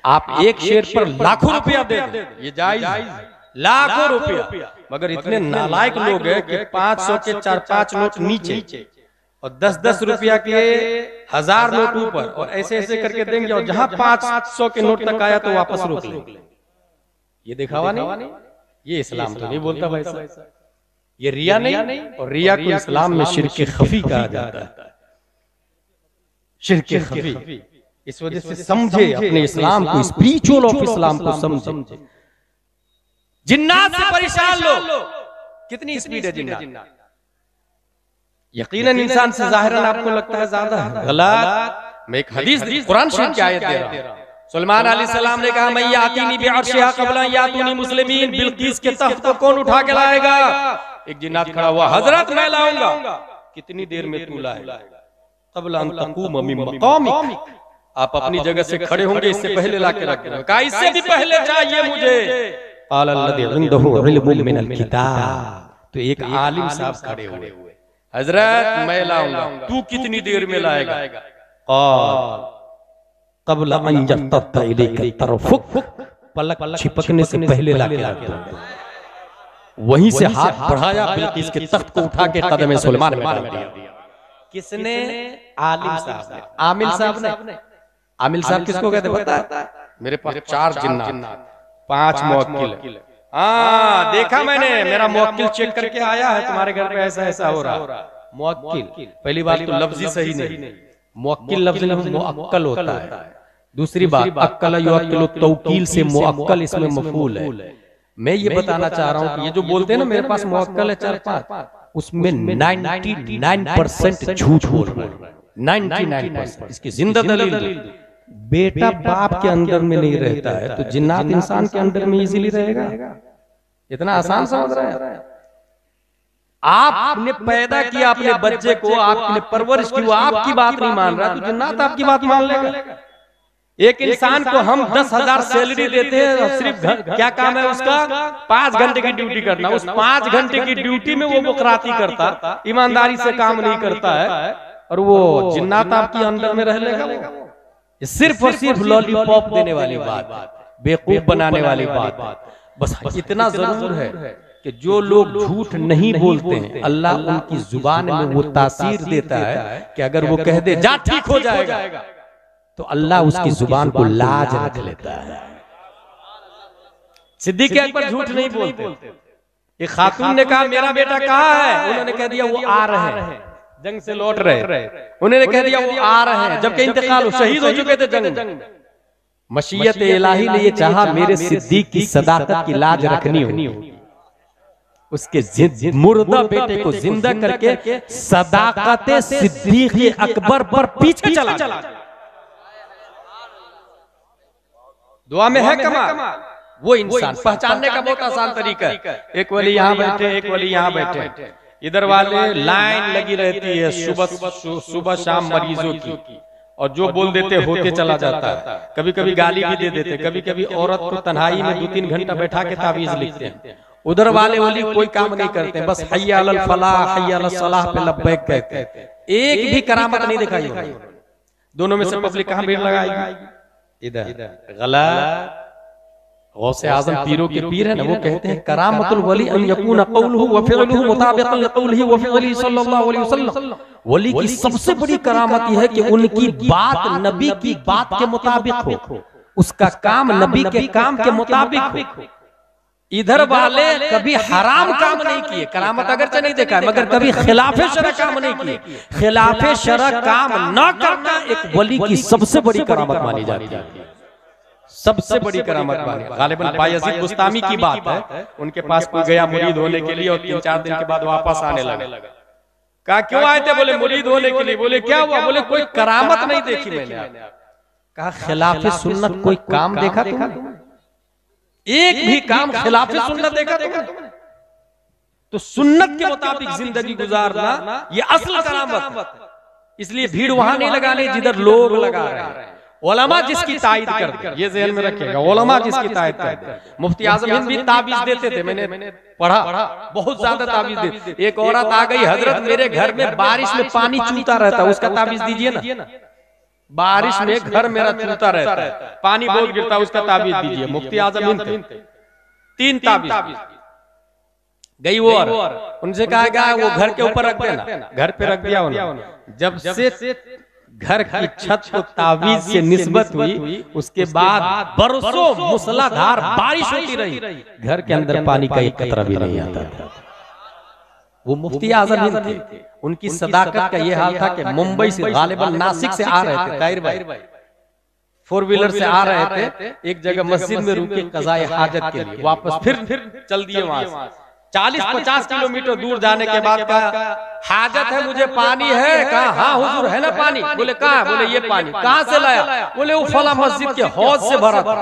आप एक शेर पर लाखों रुपया दे दो, ये जायज, लाखों रुपया। मगर इतने नालायक लोग हैं कि 500 के 4-5 नोट नीचे और 10-10 रुपया के 1000 नोट ऊपर, और ऐसे ऐसे करके देंगे, और जहां 500 के नोट तक आया तो वापस रोक लेंगे। ये दिखावा नहीं, ये इस्लाम तो नहीं बोलता भाई साहब, ये रिया नहीं। और रिया को इस्लाम में शिर्क खफी कहा जाता है, शिर्क खफी। इस वजह से समझे अपने इस्लाम को, स्पिरिचुअल ऑफ इस्लाम को समझे। जिन्नात से परेशान लोग, कितनी स्पीड है जिन्नात। यकीनन इंसान से ज़ाहिरन आपको लगता है ज्यादा है, गलत। मैं एक हदीस कुरान शरीफ की आयत दे रहा हूं। सुलेमान अलैहिस्सलाम ने कहा, मैं यातीनी बिअर्शिहा क़ब्ला यातूनी मुस्लिमीन, बिल्कीस के तख्त को कौन उठा के लाएगा? एक जिन्नात खड़ा हुआ, हजरत मैं लाऊंगा। कितनी देर में तू लाएगा? क़ब्ला अन तक़ूम मिन मक़ामिक, आप अपनी जगह से खड़े होंगे, इससे पहले लाके रख दूंगा। कहा इससे भी पहले चाहिए मुझे। क़ाल अल्लज़ी इंदहु इल्मुम मिनल किताब, तो एक आलिम साहब खड़े हुए, हजरत मैं लाऊंगा, तू कितनी देर में लाएगा? क़ाल क़ब्ला अन यर्तद्द इलैका तरफ़ुक, पलक छिपकने से पहले लाके रख दूंगा। वहीं से हाथ बढ़ाया, बिल्किस के तख्त को उठा के कदम सुलेमान में डाल दिया। किसने? आलिम साहब ने, आमिल साहब ने। आमिल साहब किसको कहते पता है? मेरे पास 4 जिन्नात, 5 मुवक्किल। हाँ देखा मैंने, मेरा मुवक्किल चेक करके आया है, तुम्हारे घर पे ऐसा ऐसा हो रहा। मुवक्किल, पहली बात तो लफ्ज़ी सही नहीं, मुवक्किल लफ्ज़ मुअक्कल होता है। दूसरी बात, अक्कल युअक्किलु तौकील से मुअक्कल इसमें मफूल है। मैं ये बताना चाह रहा हूँ कि ये जो बोलते हैं ना मेरे पास मुअक्कल है 4-5, उसमें 99% झूठ बोल रहे हैं, 99%। इसकी जिंदा दलील, बेटा बाप के अंदर में नहीं रहता है तो जिन्नात इंसान के अंदर में इजीली रहेगा? इतना आसान समझ रहे हैं? आपने पैदा किया अपने बच्चे को, आपने परवरिश की, वो आपकी बात नहीं मान रहा तो जिन्नात आपकी बात मान लेगा। एक इंसान को हम 10,000 सैलरी देते हैं, सिर्फ क्या काम है उसका? 5 घंटे की ड्यूटी करना। उस 5 घंटे की ड्यूटी में वो मुकराती करता, ईमानदारी से काम नहीं करता है, और वो जिन्नात आपके अंदर में रह लेगा। सिर्फ और सिर्फ लॉलीपॉप देने वाली बात, बेवकूफ बनाने वाली बात। बस इतना जरूर है कि जो लोग झूठ नहीं बोलते हैं, अल्लाह उनकी जुबान में वो तासीर देता है कि अगर वो कह दे जा ठीक हो जाएगा, तो अल्लाह उसकी जुबान को लाज रख लेता है। सिद्दीक़ अकबर झूठ नहीं बोलते। एक खातून ने कहा मेरा बेटा कहाँ है? उन्होंने कह दिया वो आ रहे हैं, जंग से लौट रहे। उन्होंने कह दिया वो आ रहे हैं, जबकि इंतकाल शहीद हो चुके थे जंग में। मशीयत इलाही ने ये चाहा मेरे सिद्दीक़ की सदाकत की लाज रखनी हो, उसके मुर्दा बेटे को जिंदा करके सदाकत सिद्दीक़ अकबर पर पीछे चला। दुआ में है कमाल। वो इंसान पहचानने का बहुत आसान तरीका है। एक वली यहाँ बैठे, एक वली यहाँ बैठे, इधर वाले लाइन लगी रहती है सुबह शाम मरीजों की, और जो बोल देते होते चला जाता है। कभी कभी गाली भी दे देते, कभी कभी औरत को तन्हाई में 2-3 घंटा बैठा के तावीज लिखते हैं। उधर वाले वली कोई काम नहीं करते, बस हय्या अलल फलाह हय्या अलस सलाह पे लब्बैक कहते हैं। एक भी करामत नहीं दिखाई। दोनों में से पब्लिक कहाँ भीड़ लगाएगी? इधर। गलत। गौसे आजम पीरों के पीर है ना, वो कहते हैं करामतुल वली अन यकून क़ौलुहु व फ़िअलुहु मुताबिक़न लिक़ौलिही व फ़िअलिही सल्लल्लाहु अलैहि वसल्लम। वली की सबसे बड़ी करामत यह है कि उनकी बात नबी की बात के मुताबिक हो, उसका काम नबी के काम के मुताबिक हो। इधर वाले कभी हराम काम नहीं किए, करामत अगरचे नहीं देखा है, मगर कभी खिलाफे शरअ काम नहीं किए। खिलाफे शरअ काम न करना एक वली की सबसे बड़ी करामत मानी जाती है, सबसे बड़ी करामत मानी। गालिबन बायज़ीद बुस्तामी की बात है, उनके पास कोई गया मुरीद होने के लिए और 3-4 दिन के बाद वापस आने लगा। कहा क्यों आए थे? बोले मुरीद होने के लिए। बोले क्या हुआ? बोले कोई करामत नहीं देखी मैंने। कहा खिलाफे सुन्नत कोई काम देखा तुमने? एक भी काम खिलाफे सुन्नत देखा तुमने? तो सुन्नत के मुताबिक जिंदगी गुजारना ये असल करामत है। इसलिए भीड़ वहां नहीं लगाने जिधर लोग लगा रहे हैं। उलमा जिसकी तायद करते हैं, ये ज़हन में रखिएगा, उलमा जिसकी तायद करते हैं। मुफ्ती आज़म हिंद भी ताबीज देते थे, मैंने पढ़ा, बहुत ज्यादा ताबीज देते। एक औरत आ गई, हजरत मेरे घर में बारिश में पानी चूता रहता, उसका ताबीज दीजिए ना। बारिश में घर मेरा चूता रहता है, पानी बहुत गिरता है, उसका ताबीज दीजिए। मुफ्ती आजम हिंद थे, 3 ताबीज गई वो और उनसे कहा गया वो घर के ऊपर रख देना, घर पे रख दिया उन्होंने। जब से घर की छत को ताबीज से निस्बत हुई, उसके बाद बरसों मूसलाधार बारिश होती रही, घर के अंदर पानी का एक कतरा भी नहीं आता था। वो मुफ्ती आजम हिंद थे। उनकी सदाकत का ये हाल था कि मुंबई से गालिबन नासिक से आ रहे थे, ताहिर भाई 4 व्हीलर से आ रहे थे, एक जगह मस्जिद में रुके कज़ाए हाजत के लिए, वापस फिर चल दिए वहां से। 40-50 किलोमीटर दूर जाने के बाद कहा हाजत है, मुझे पानी है। कहा हाँ हुजूर है ना पानी। बोले कहाँ? बोले ये पानी। कहाँ से लाया? बोले वो फला मस्जिद के हौज से भरा था।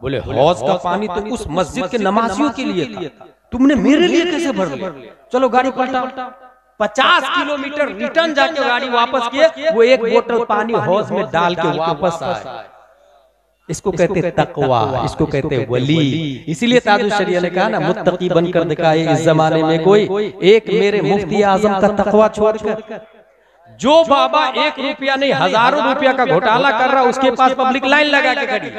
बोले हौज का पानी तो उस मस्जिद के नमाजियों के लिए था, तुमने मेरे लिए कैसे भर लिया? चलो गाड़ी पलटा। 50 किलोमीटर रिटर्न जाके गाड़ी वापस किए, वो एक बोतल पानी हौज में डाल के वापस आए। इसको कहते तकवा, इसको कहते वली। इसीलिए ताजुल शरिया ने कहा ना, मुत्तकी बनकर दिखाए इस जमाने में कोई एक मेरे मुफ्ती आजम का तकवा छोड़कर। जो बाबा 1 रुपया नहीं हजारों रुपया का घोटाला कर रहा, उसके पास पब्लिक लाइन लगा के खड़ी।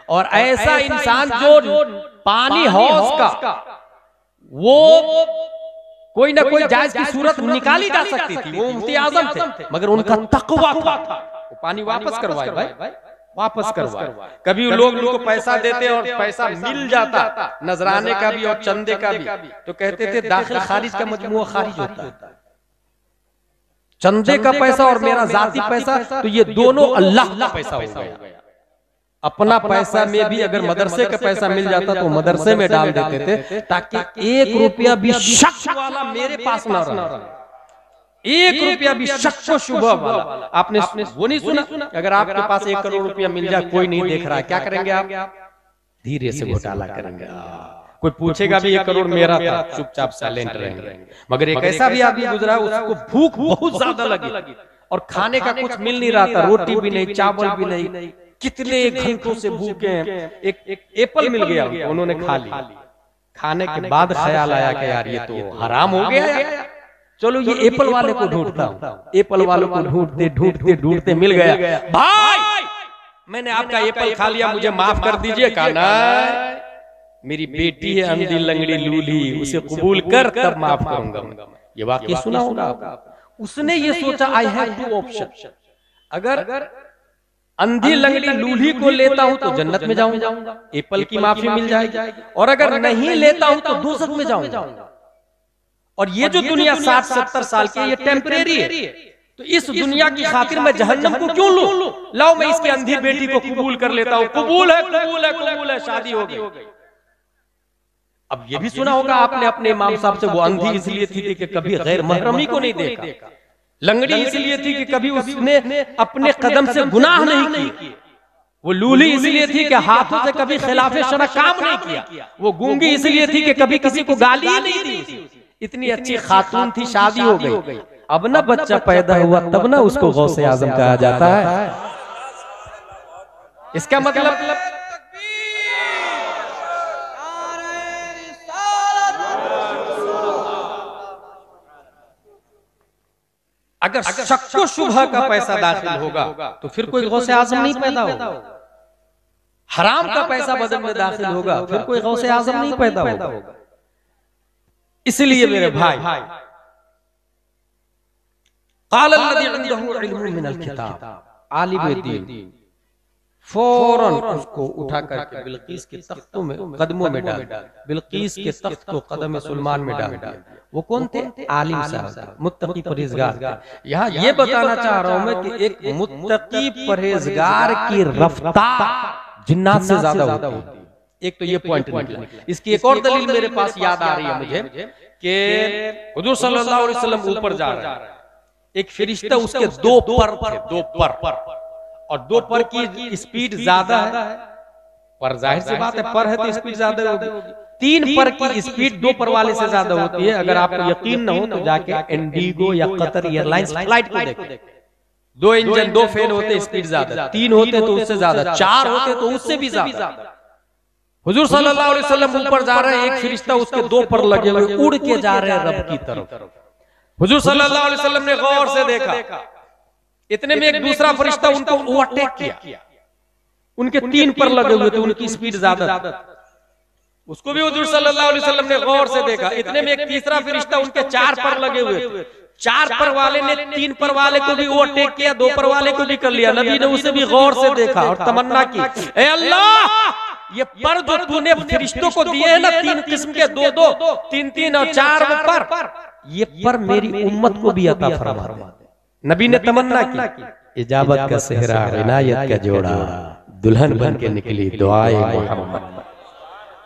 और ऐसा इंसान जो पानी हौज का वो कोई ना कोई जायज की सूरत निकाली जा सकती थी, वो मुफ्ती आजम थे, मगर उनका तकवा था। वो पानी वापस करवाए भाई, वापस करवाए। कभी लोग उनको पैसा देते और पैसा मिल जाता, नजराने का भी और चंदे का भी, तो कहते थे दाखिल खारिज का मजमुआ खारिज होता है। चंदे का पैसा और मेरा जाती पैसा, तो ये दोनों अल्लाह का पैसा हो गया। अपना पैसा में भी अगर मदरसे का पैसा मिल जाता तो मदरसे में डाल देते थे, ताकि 1 रुपया भी शक वाला मेरे पास न रहे। 1 रुपया भी शक को शुबह वाला। आपने वो नहीं सुना? अगर आपके पास 1 करोड़ रुपया मिल जाए, कोई नहीं देख रहा है, क्या करेंगे आप? धीरे से घोटाला करेंगे। कोई पूछेगा भी 1 करोड़ मेरा था, चुपचाप साइलेंट रहेंगे। मगर एक ऐसा भी आदमी गुजरा, उसको भूख बहुत ज्यादा लगी और खाने का कुछ मिल नहीं रहा था, रोटी भी नहीं, चावल भी नहीं, कितने घंटों से भूखे हैं। एक एप्पल मिल गया, उन्होंने खा लिया। खाने के बाद ख्याल आया कि यार ये तो हराम हो गया, चलो ये एप्पल वाले को ढूंढता हूँ। एप्पल वालों को ढूंढते ढूंढते ढूंढते मिल गया। भाई मैंने आपका एप्पल खा लिया, मुझे माफ कर दीजिए। कहा ना, मेरी बेटी है अंधी लंगड़ी लूली, उसे कबूल कर तब माफ करूंगा। ये वाक्य सुना होगा। उसने ये सोचा आई हैव 2 ऑप्शन, अगर अंधी लंगड़ी लूली को लेता हूं तो जन्नत में जाऊंगा, एप्पल की माफी मिल जाएगी, और अगर नहीं लेता हूं तो दोज़ख में जाऊंगा। और ये जो दुनिया 60-70 साल की, ये टेम्परेरी है, तो इस दुनिया की खातिर मैं जहन्नम को क्यों लूं? लाओ मैं इसकी अंधी बेटी को कबूल कर लेता हूं। कबूल है, कबूल है, कबूल है, शादी हो गई। अब ये भी सुना होगा आपने अपने इमाम साहब से, वो अंधी इसलिए थी कि कभी गैर महरमी को नहीं देखा। लंगड़ी इसलिए थी कि कभी उसने अपने कदम से गुनाह नहीं किया। वो लूली इसलिए थी कि हाथों से कभी खिलाफे शरअ काम नहीं किया। वो गूंगी इसलिए थी कि कभी किसी को गाली ही नहीं दी। इतनी अच्छी खातून थी, शादी हो गई। अब ना बच्चा पैदा हुआ तब ना उसको गौसे आजम कहा जाता है। इसका मतलब अगर शक को शुबह का पैसा दाखिल होगा तो फिर कोई गौसे आजम नहीं पैदा होगा। हराम का पैसा बदन में दाखिल होगा, फिर कोई गौसे आजम नहीं पैदा होगा। इसलिए मेरे भाई, क़ाल अल्लज़ी इंदहु इल्मुम मिनल किताब, आलिम दीन फौरन उसको उठा करके बिल्कीस के तख्तों में, कदमों में डाल, बिल्कीस के तख्त को कदम सुलेमान में डाल दिया। वो कौन थे? आलिम साहब, मुत्तकी परहेजगार। यहाँ ये बताना चाह रहा हूं मैं कि एक मुत्तकी परहेजगार की रफ्तार जिन्नात से ज्यादा होती है। एक तो ये पॉइंट निकला। इसकी एक और दलील मेरे पास याद आ रही है मुझे कि हुजूर सल्लल्लाहु अलैहि वसल्लम ऊपर जा रहे हैं, एक फरिश्ता उसके 2 पर थे, 2 पर, और 2 पर की स्पीड ज्यादा है, पर जाहिर सी बात है पर है तो स्पीड ज्यादा होगी। 3 पर की स्पीड 2 पर वाले से ज्यादा होती है। अगर आपको यकीन न हो तो जाके इंडिगो या कतर एयरलाइंस फ्लाइट को देखें। 2 इंजन 2 फैन होते, स्पीड ज्यादा, 3 होते तो उससे ज्यादा, 4 होते तो उससे भी ज्यादा। हुजूर सल्लल्लाहु अलैहि वसल्लम ऊपर जा रहे हैं, एक फरिश्ता उसके 2 पर लगे हुए उड़ के जा रहे हैं रब की तरफ। हुजूर सल्लल्लाहु अलैहि वसल्लम ने गौर से देखा, इतने में एक दूसरा फरिश्ता उनको ओवरटेक किया, उनके 3 पर लगे हुए थे, उनकी स्पीड ज्यादा, उसको भी हुजूर सल्लल्लाहु अलैहि वसल्लम ने गौर से देखा। इतने में एक तीसरा फरिश्ता उनके 4 पर लगे हुए थे, 4 पर वाले ने 3 पर वाले को भी ओवरटेक किया, 2 पर वाले को भी कर लिया। नबी ने उसे भी गौर से देखा और तमन्ना की, ए अल्लाह, ये पर जो तूने फरिश्तों को दिए हैं ना 3 किस्म के, 2-2, 3-3 और 4 पर, ये पर मेरी उम्मत को भी अता फरमा दे। नबी ने तमन्ना की। इजाबत का सेहरा, इनायत का जोड़ा, दुल्हन बन के निकली दुआए मोहम्मद।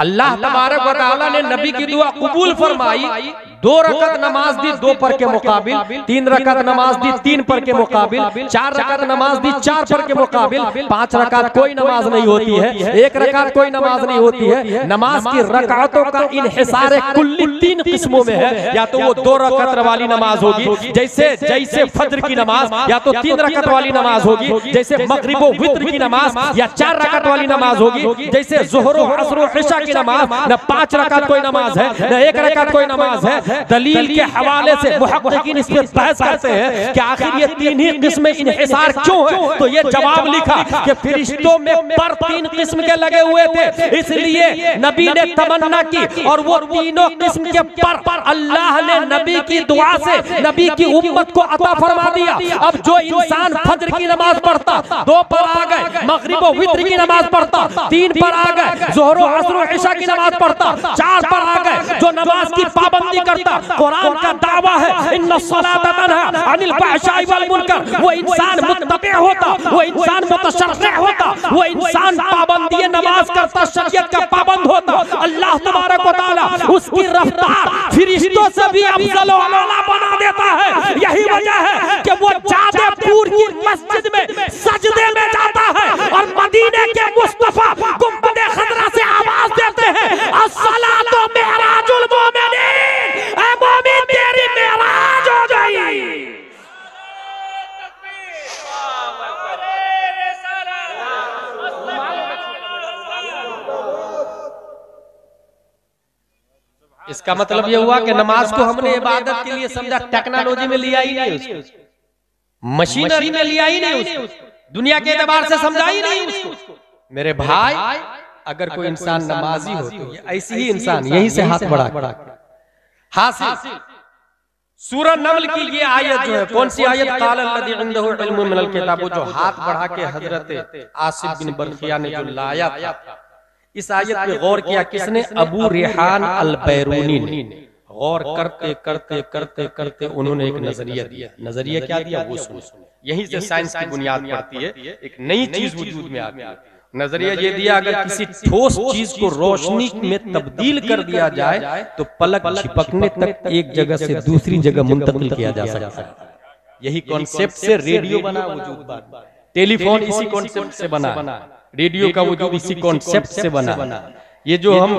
अल्लाह तबारक व तआला ने नबी की दुआ कबूल फरमाई। 2 रकत नमाज दी 2 पर के मुकाबिल, 3 रकत नमाज दी 3 पर के मुकाबिल, 4 रकत नमाज दी 4 पर के मुकाबिल, 5 रकत कोई नमाज नहीं होती है, 1 रकत कोई नमाज नहीं होती है। नमाज की रकातों का इन्हिसार कुल्ली 3 किस्मों में है। या तो वो 2 रकत वाली नमाज होगी, जैसे फज्र की नमाज, या तो 3 रकत वाली नमाज होगी, जैसे मगरिब व वित्र की नमाज, या 4 रकत वाली नमाज होगी, जैसे ज़ोहर व असर व इशा की नमाज। न 5 रकात कोई नमाज है, न 1 रकात कोई नमाज है। दलील के हवाले से मुहक्किकीन इस पर बहस करते हैं कि आखिर ये 3 ही किस्म इन्हिसार क्यों है। तो ये जवाब लिखा कि फरिश्तों में पर 3 किस्म के लगे हुए थे, इसलिए नबी ने तमन्ना की और वो तीनों किस्म के पर अल्लाह ने नबी की दुआ से नबी की उम्मत को अता फरमा दिया। अब जो इंसान फज्र की नमाज पढ़ता 2 पर आ गए, मगरिब व वित्र की नमाज पढ़ता 3 पर आ गए, ज़ोहर व असर व इशा की नमाज पढ़ता 4 पर आ गए, जो नमाज की पाबंदी करता, कुरान का दावा है इन्ना सलाता तन्हा अनिल फहशाई वल मुनकर, वो इंसान मुत्तबी होता, वो इंसान मुतशर्रिअ होता, वो इंसान पाबंदी नमाज करता, शरीयत का पाबंद होता। अल्लाह तबारक व तआला उसकी रफ्तार फरिश्तों से भी अफजल व आला बना देता है। यही वजह है कि वो जादेपुर की मस्जिद में सजदे में जाता है और मदीने के मुस्तफा गुंबद खजरा से आवाज देते हैं, अस्सलातु मेराजुल मोमिनीन, ऐ मोमिन तेरी मेराज हो गई। इसका मतलब यह हुआ कि नमाज को हमने इबादत के लिए समझा, टेक्नोलॉजी में लिया ही नहीं उसको, मशीनरी में लिया ही नहीं उसको, दुनिया के एतबार से समझा ही नहीं उसको। मेरे भाई, अगर कोई इंसान नमाजी हो तो ऐसी ही इंसान यहीं से हाथ बढ़ा हासिल। सूरह नमल की ये आयत जो है, कौन सी आयत? क़ाल अल्लज़ी इंदहु इल्मुम मिनल किताब, जो हाथ बढ़ा के हजरत आसिफ बिन बरखिया ने जो लाया था। इस आयत पे गौर किया किसने? अबू रेहान अल बैरूनी ने। गौर करते करते करते करते उन्होंने एक नजरिया दिया। नजरिया क्या दिया वो सुनो। यहीं से साइंस की बुनियाद पड़ती है, एक नई चीज वजूद में आती है। नजरिया ये दिया, अगर किसी ठोस चीज को रोशनी में तब्दील कर दिया जाए तो पलक झपकने तक एक जगह से दूसरी जगह मुंतकिल किया जा सकता है। यही कॉन्सेप्ट से रेडियो बना, वजूद टेलीफोन इसी कॉन्सेप्ट से बना, रेडियो का वजूद इसी कॉन्सेप्ट से बना। ये जो हम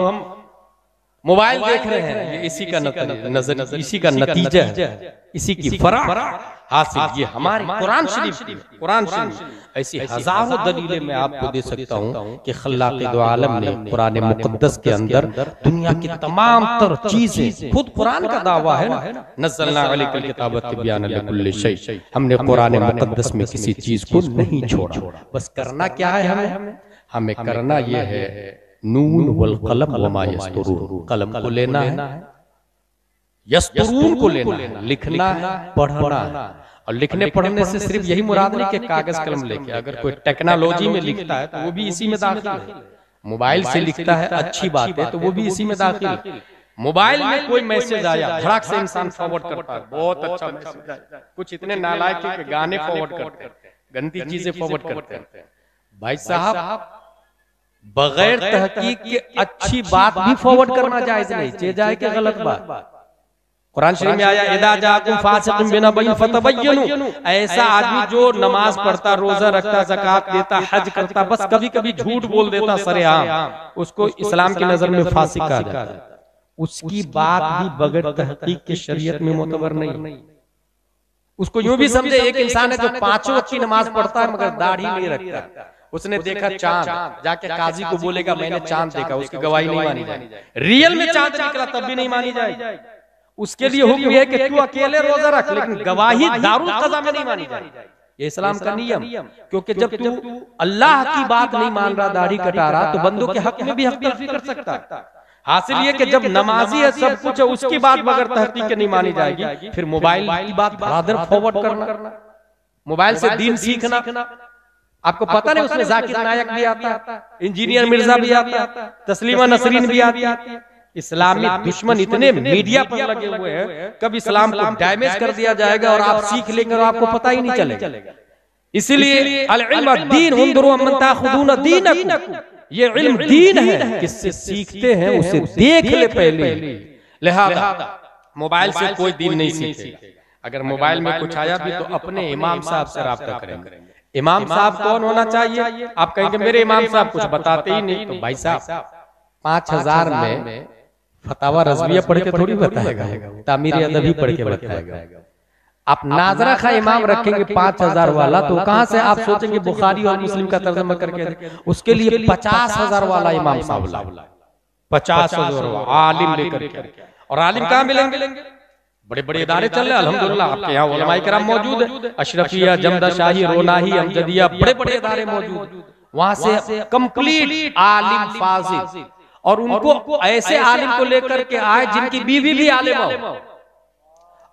मोबाइल देख रहे हैं ये इसी का नजर, इसी का नतीजा है, इसी की फरा हासिल। ये हमारी कुरान शरीफ की, कुरान शरीफ ऐसी हजारों दलीलें मैं आपको दे सकता हूँ कि खल्लाक़े दो आलम ने कुरान मुक़द्दस के अंदर दुनिया की तमाम तर चीजें, खुद कुरान का दावा है ना, नज़्ज़लना अलैकल किताब तिब्यान लिकुल्लि शै, हमने कुरान मुक़द्दस में किसी चीज को नहीं छोड़ा। बस करना क्या है? हमें करना ये है, नून वल कलम वमा यस्तुरून, कलम को लेना है, यस्तुरून को लेना है, लिखना है, पढ़ना है। और लिखने पढ़ने से सिर्फ यही मुराद नहीं कि कागज कलम लेके, अगर कोई टेक्नोलॉजी में लिखता है तो वो भी इसी में दाखिल है। मोबाइल से लिखता है, अच्छी बात है, तो वो भी इसी में दाखिल है। मोबाइल में कोई मैसेज आया, धड़ाक से इंसान फॉरवर्ड करता है, बहुत अच्छा मैसेज आया। कुछ इतने नालायक हैं कि गाने फॉरवर्ड करते हैं, गंदी चीजें फॉरवर्ड करते हैं। भाई साहब, बगैर तहकीक के अच्छी बात भी फॉरवर्ड करना जायज नहीं, चे जाए कि गलत बात। कुरान शरीफ में आया, इदा जाकुम फासिकुम बिनबइन फतबय्यनु, ऐसा आदमी जो नमाज पढ़ता, रोजा रखता, ज़कात देता, हज करता, बस कभी कभी झूठ बोल देता सरेआम, उसको इस्लाम की नजर में फासिक कहा जाता है। उसकी बात भी बगैर तहकीक के शरीयत में मोतबर नहीं। उसको यूं भी समझे, एक इंसान है जो 5 वक्त की नमाज पढ़ता है मगर दाढ़ी नहीं रखता, उसने देखा चांद, जाके काजी को बोलेगा मैंने चांद देखा, उसकी गवाही नहीं मानी जाएगी। रियल में चांद निकला तब भी नहीं मानी जाएगी। उसके लिए हुक्म है कि तू अकेले रोजा रख, लेकिन गवाही दारुल कज़ा में नहीं मानी जाएगी। ये इस्लाम का नियम। क्योंकि जब तू अल्लाह की बात नहीं मान रहा, दाढ़ी कटा रहा, तो बंदों के हक में भी हक तलफी कर सकता है। हासिल ये कि जब नमाजी है, सब कुछ है, उसकी बात बगैर तहकीक के नहीं मानी जाएगी। फिर मोबाइल की बात बराबर फॉरवर्ड करना, मोबाइल से दीन सीखना। आपको पता नहीं उसमें जाकिर नायक भी आता, इंजीनियर मिर्जा भी आता, तस्लीमा नसरीन भी आती। इस्लामी दुश्मन इतने मीडिया पर लगे हुए हैं, कब इस्लाम को डैमेज कर दिया जाएगा और आप सीख लेंगे और आपको पता ही नहीं चलेगा। इसीलिए अल इल्म दीन उंदुरू अम्मन ताखुदून दीनकुम, ये इल्म दीन है, किससे सीखते हैं उसे देख ले पहले। लिहाजा मोबाइल से कोई दीन नहीं सीखेगा। अगर मोबाइल में कुछ आया भी तो अपने इमाम साहब से राब्ता करेंगे। इमाम साहब कौन होना चाहिए? आप कहेंगे मेरे इमाम साहब कुछ बताते ही नहीं, तो भाई साहब 5000 में फतावा रज़विया पढ़ के थोड़ी बताएगा, तामीर अदबी पढ़ के बताएगा। आप नाजरा का इमाम रखेंगे 5000 वाला, तो कहां से आप सोचेंगे बुखारी और मुस्लिम का तर्जुमा करके? उसके लिए 50,000 वाला इमाम साहब ला, 50,000 आलिम लेकर के। और आलिम कहां मिलेंगे? बड़े बड़े इदारे चल रहे हैं अल्हम्दुलिल्लाह, आपके यहाँ उलमाए किराम मौजूद है, अशरफिया, जमदा शाही, रोनाही, अमजदिया, बड़े बड़े इदारे मौजूद। वहां से कंप्लीट आलिम फाजिल, और उनको ऐसे आलिम को लेकर के आए जिनकी बीवी भी आलिम हो।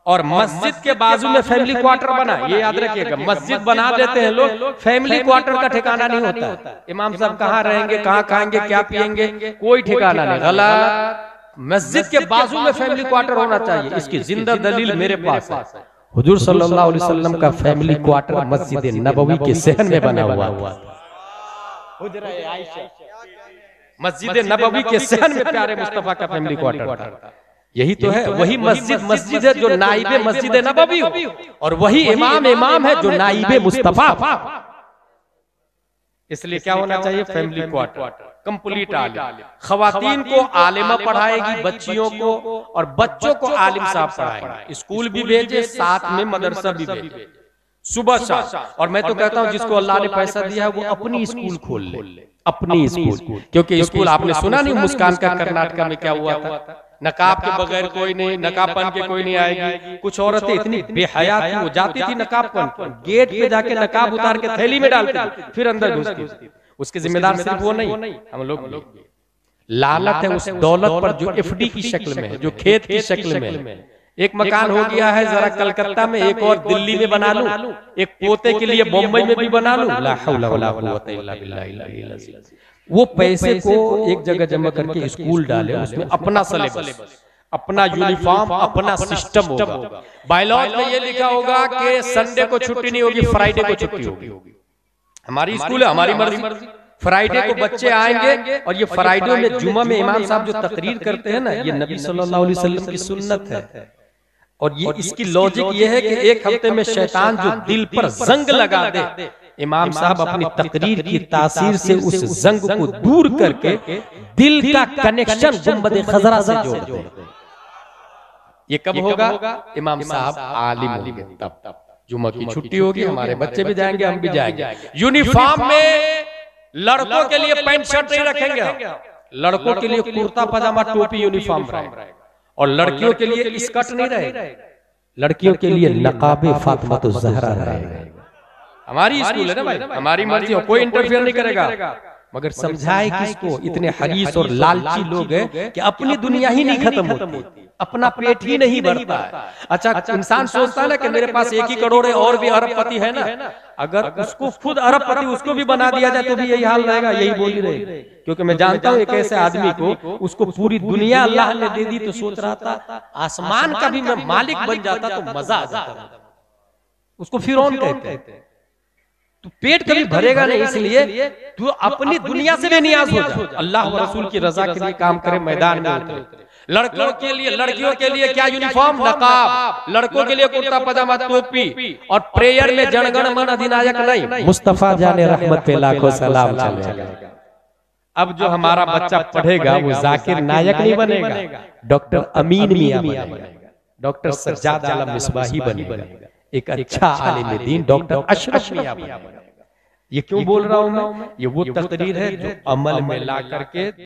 और मस्जिद के बाजू में फैमिली क्वार्टर बना, ये याद रखिएगा, मस्जिद बना देते हैं लोग, फैमिली क्वार्टर का ठिकाना नहीं होता। इमाम साहब कहाँ रहेंगे, कहाँ खाएंगे, क्या पिएंगे, कोई ठिकाना नहीं। गलत। मस्जिद के बाजू में फैमिली क्वार्टर होना चाहिए। इसकी जिंदा दलील मेरे पास है। हुजूर सल्लल्लाहु अलैहि वसल्लम का फैमिली क्वार्टर मस्जिद नबवी के सहन में बना हुआ था। मस्जिद नबवी के सहन में प्यारे मुस्तफा का फैमिली क्वार्टर था। यही तो है, वही मस्जिद है जो नाइबे मस्जिद नबवी हो, और वही इमाम है जो नाइबे मुस्तफा। इसलिए क्या होना चाहिए? फैमिली क्वार्टर, कंप्लीट आलिम। खवातीन को आलिमा पढ़ाएगी बच्चियों को, और बच्चों को आलिम साहब पढ़ाएंगे। स्कूल भी भेजे, साथ में मदरसा भी भेजे, सुबह शाम। और मैं तो कहता हूं जिसको अल्लाह ने पैसा दिया है वो अपनी स्कूल खोल ले, अपनी स्कूल। क्योंकि स्कूल आपने सुना नहीं मुस्कान का कर्नाटका में क्या हुआ था? नकाब के बगैर कोई नहीं, नकाब पहन के कोई नहीं आएगी। कुछ औरतें इतनी बेहया थी, वो जाती थी नकाब पहन, गेट पे जाके नकाब उतार के थैली में डालती, फिर अंदर घुसती। उसके जिम्मेदार सिर्फ वो नहीं, हम लोग। लालत है उस दौलत पर जो एफडी की शक्ल में है, जो खेत की शक्ल में। एक मकान हो गया है जरा कलकत्ता में, एक और दिल्ली में बना लूं, एक पोते के लिए बॉम्बे में भी बना लूं। ला हौला वला कुव्वता इल्ला बिल्लाह। वो पैसे को एक जगह जमा करके स्कूल डाले, उसमें अपना सिलेबस, अपना यूनिफॉर्म, अपना सिस्टम होगा। बायलॉज में ये लिखा होगा कि संडे को छुट्टी नहीं होगी, फ्राइडे को छुट्टी होगी। हमारी स्कूल है, हमारी मर्जी। फ्राइडे को बच्चे आएंगे, और ये फ्राइडे में जुमा में इमाम साहब जो तकरीर करते हैं ना, ये नबी सल्लल्लाहु अलैहि वसल्लम की सुन्नत है। और ये इसकी लॉजिक ये है कि एक हफ्ते में शैतान जो दिल पर जंग लगा दे, इमाम साहब अपनी तकरीर की तासीर से उस जंग को दूर करके दिल का कनेक्शन गुंबद खजरा से जोड़ दे। ये कब होगा? इमाम साहब आलिम होंगे तब। जुमा की छुट्टी होगी, हमारे बच्चे भी जाएंगे, हम भी जाएंगे। यूनिफॉर्म में लड़कों के लिए पैंट शर्ट नहीं रखेंगे, लड़कों के लिए कुर्ता पजामा टोपी यूनिफॉर्म रहेगा, और लड़कियों के लिए स्कर्ट नहीं रहेगा, लड़कियों के लिए नकाबे फातिमा ज़हरा रहेगा। हमारी स्कूल है ना भाई, हमारी मर्जी हो, कोई इंटरफेयर नहीं करेगा। मगर समझाए किसको? इतने हरीस और लालची लोग हैं कि अपनी दुनिया ही नहीं खत्म होती, अपना पेट ही नहीं भरता है। अच्छा, इंसान सोचता है ना कि मेरे पास 1 ही करोड़ है और भी अरबपति है ना, अगर उसको खुद अरबपति उसको भी बना दिया जाए तो भी यही हाल रहेगा, यही बोली रहेगी। क्योंकि मैं जानता हूं एक ऐसे आदमी को, उसको पूरी दुनिया अल्लाह ने दे दी तो सोच रहा था आसमान का भी मैं मालिक बन जाता तो मजा आ जाता। उसको फिरौन कहते हैं। तो पेट कभी भरेगा नहीं, इसलिए तू अपनी दुनिया से बेनियाज हो जा, अल्लाह व रसूल की रजा के लिए काम करे, मैदान में उतरे। लड़कों के लिए, लड़कियों के लिए क्या यूनिफॉर्म? नकाब। लड़कों के लिए कुर्ता पजामा टोपी, और प्रेयर में जनगण मन अधिनायक नहीं, मुस्तफा जाने रहमत पे लाखों सलाम चलेगा। अब जो हमारा बच्चा पढ़ेगा वो जाकिर नायक नहीं बनेगा, डॉक्टर अमीन मियां बनेगा, डॉक्टर सज्जाद आलम मिसबाही बनेगा, एक अच्छा आलिम दीन डॉक्टर अशरफ मियां बनेगा। ये क्यों बोल रहा हूं मैं? ये वो तकरीर है जो अमल में ला करके